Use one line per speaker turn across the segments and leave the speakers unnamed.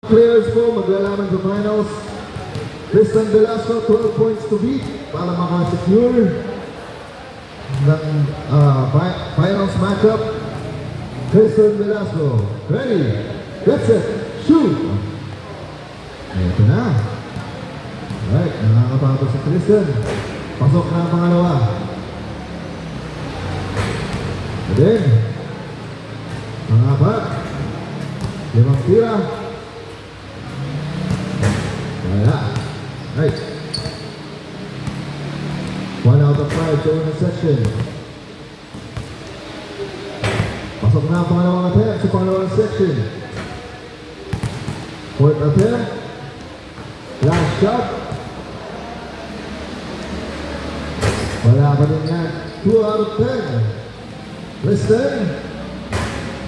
Players po maglalaman sa finals. Tristan Velasco, 12 points to beat para makasecure ng finals matchup. Tristan Velasco, ready, get set, shoot! Ito na. Alright, nakakapagod si Tristan. Pasok na ang pangalawa. And then, pangapat, 5 tira. Wala. Right. 1 out of 5 sa unang section. Pasok na ang pangalawang attempt sa pangalawang section. 4th attempt. Last shot. Wala pa din yan. 2 out of 10. Tristan.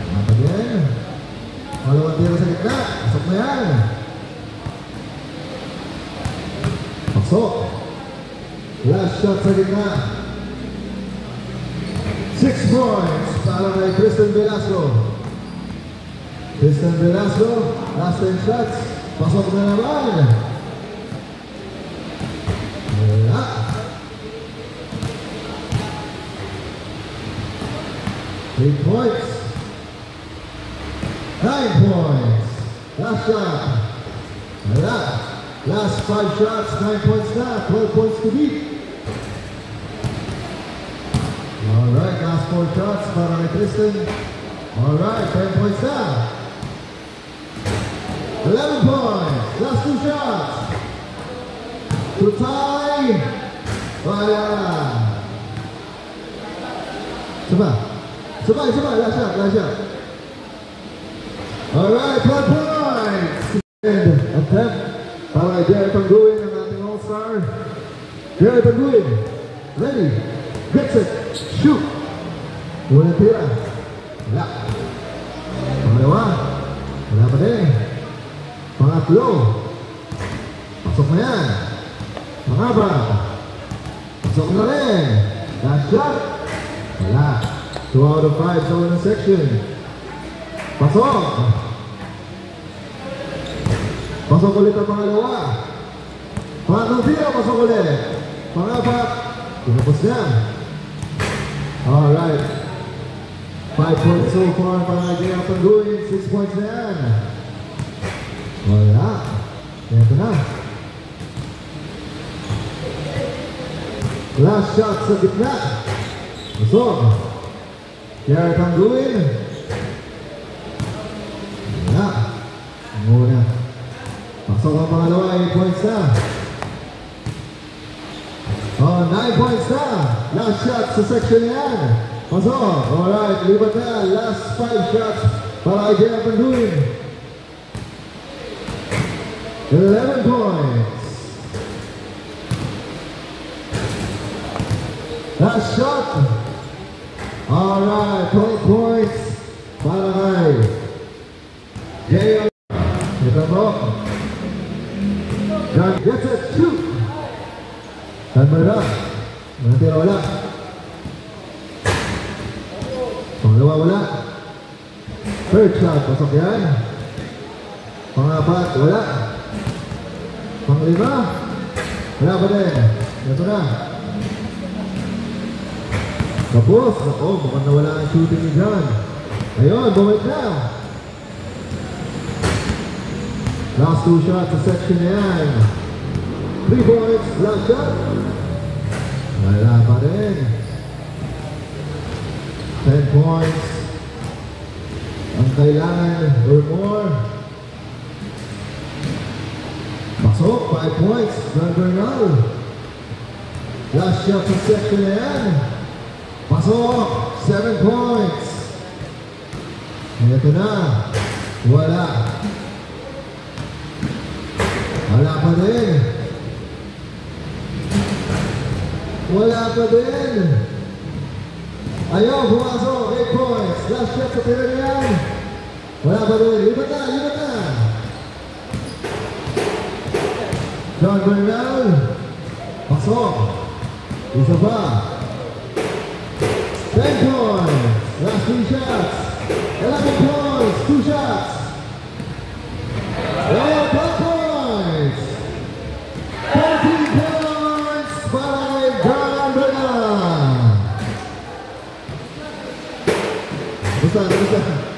Wala pa din. Pangalawang tira sa gitna. Pasok na yan. Pasok. Last shot sa gitna. 6 points para kay Tristan Velasco. Tristan Velasco, last 10 shots. Pasok na naman. Wala. 8 points. 9 points. Last shot. Wala. Last 5 shots, 9 points na. 12 points to beat. Alright, last 4 shots para kay Tristan. Alright, 10 points na. 11 points. Last 2 shots. To tie. Wala. Sabay. Last shot. Alright, 12 points. And attempt para kay Jerry Tanguin, ang ating all-star. Jerry Tanguin. Ready. Get set. Shoot. Unang tira. Wala. Pangalawa. Wala pa din. Pangatlo. Pasok na yan. Pangapat. Pasok na rin. Last shot. Wala. 2 out of 5 sa unang section. Pasok. Pasok ulit ang pangalawa. Pangatlong tira. Pasok ulit. Pangapat. Tinapos niya. Alright. 5 points so far para kay Jerry Tanguin. 6 points na yan. Wala. Ito na. Last shot sa gitna. Pasok. Jerry Tanguin. Wala. Muna. Pasok ang pangalawa. 8 points na. 9 points na. Last shot sa section yan. Pasok. Alright. Libat na. Last 5 shots para kay Jerry Tanguin. 11 points. Last shot. Alright. 12 points para kay Jerry. Ito po. John gets it. Shoot. Tanmer na. Manatira wala. Pangalawa wala. Third shot. Pasok yan. Pangapat wala. Panglima. Wala pa din. Ito na. Tapos. Ako, mukhang nawala ang shooting ni John. Ayun, bumalik na. Last 2 shots sa section na yan. 3 points, last shot. Wala pa rin. 10 points. Ang kailangan or more. Pasok, 5 points. John Bernal. Last shot sa section na yan. Pasok, 7 points. Ito na. Wala. Wala pa din. Wala pa din. Ayaw, pumasok. 8 points. Last shot sa tira niyan. Wala pa din. Libat na. John Bernal. Pasok. Isa pa. 10 points. Last 3 shots. 11 points. 2 shots. Kamusta?